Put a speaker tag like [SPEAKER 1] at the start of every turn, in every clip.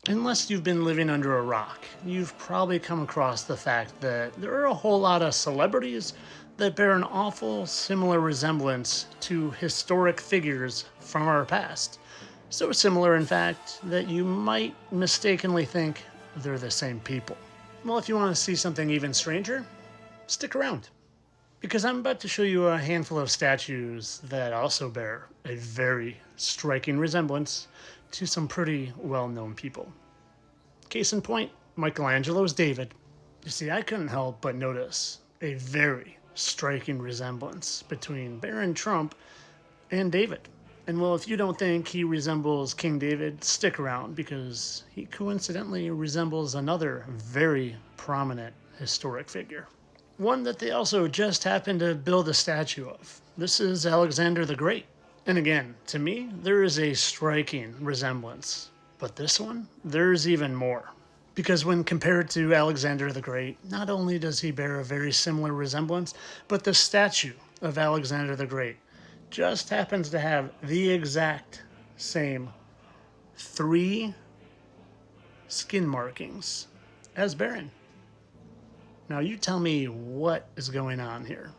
[SPEAKER 1] Unless you've been living under a rock, you've probably come across the fact that there are a whole lot of celebrities that bear an awful similar resemblance to historic figures from our past. So similar, in fact, that you might mistakenly think they're the same people. Well, if you want to see something even stranger, stick around, because I'm about to show you a handful of statues that also bear a very striking resemblance to some pretty well-known people. Case in point, Michelangelo's David. You see, I couldn't help but notice a very striking resemblance between Baron Trump and David. And well, if you don't think he resembles King David, stick around, because he coincidentally resembles another very prominent historic figure. One that they also just happened to build a statue of. This is Alexander the Great. And again, to me, there is a striking resemblance. But this one, there's even more. Because when compared to Alexander the Great, not only does he bear a very similar resemblance, but the statue of Alexander the Great just happens to have the exact same 3 skin markings as Barron. Now you tell me what is going on here.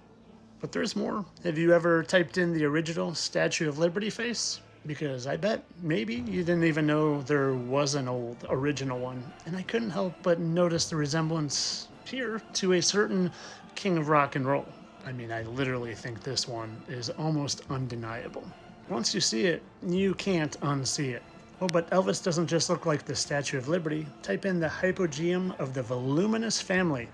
[SPEAKER 1] But there's more. Have you ever typed in the original Statue of Liberty face? Because I bet maybe you didn't even know there was an old original one. And I couldn't help but notice the resemblance here to a certain king of rock and roll. I mean, I literally think this one is almost undeniable. Once you see it, you can't unsee it. Oh, but Elvis doesn't just look like the Statue of Liberty. Type in the hypogeum of the voluminous family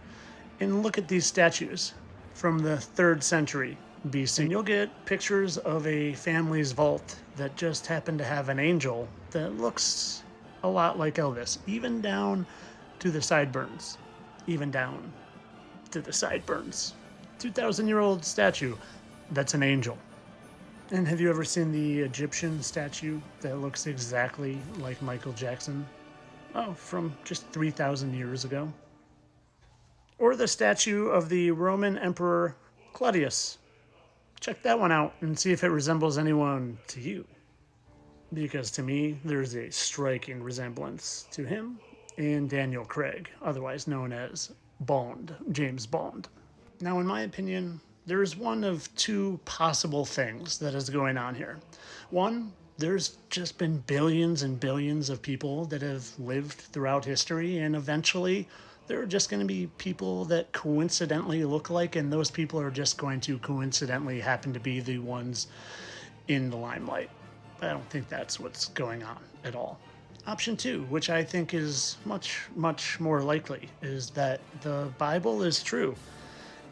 [SPEAKER 1] and look at these statues from the 3rd century BC. And you'll get pictures of a family's vault that just happened to have an angel that looks a lot like Elvis, even down to the sideburns. Even down to the sideburns. 2,000-year-old statue, that's an angel. And have you ever seen the Egyptian statue that looks exactly like Michael Jackson? Oh, from just 3,000 years ago. Or the statue of the Roman Emperor Claudius. Check that one out and see if it resembles anyone to you. Because to me, there's a striking resemblance to him and Daniel Craig, otherwise known as Bond, James Bond. Now, in my opinion, there's one of 2 possible things that is going on here. One, there's just been billions and billions of people that have lived throughout history, and eventually there are just going to be people that coincidentally look alike, and those people are just going to coincidentally happen to be the ones in the limelight. But I don't think that's what's going on at all. Option 2, which I think is much, much more likely, is that the Bible is true,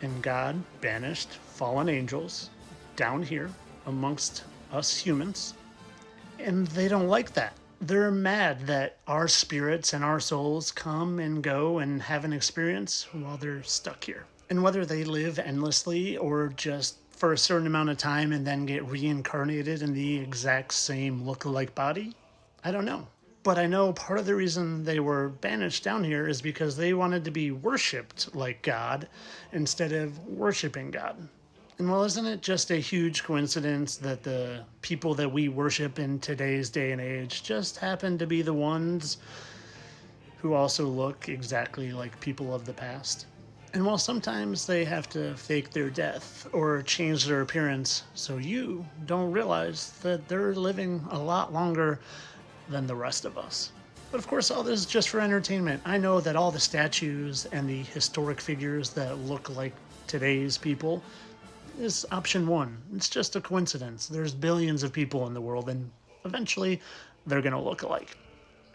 [SPEAKER 1] and God banished fallen angels down here amongst us humans, and they don't like that. They're mad that our spirits and our souls come and go and have an experience while they're stuck here. And whether they live endlessly or just for a certain amount of time and then get reincarnated in the exact same look-alike body, I don't know. But I know part of the reason they were banished down here is because they wanted to be worshipped like God instead of worshiping God. And well, isn't it just a huge coincidence that the people that we worship in today's day and age just happen to be the ones who also look exactly like people of the past? And while sometimes they have to fake their death or change their appearance so you don't realize that they're living a lot longer than the rest of us. But of course, all this is just for entertainment. I know that all the statues and the historic figures that look like today's people is option 1. It's just a coincidence. There's billions of people in the world, and eventually they're going to look alike.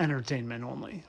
[SPEAKER 1] Entertainment only.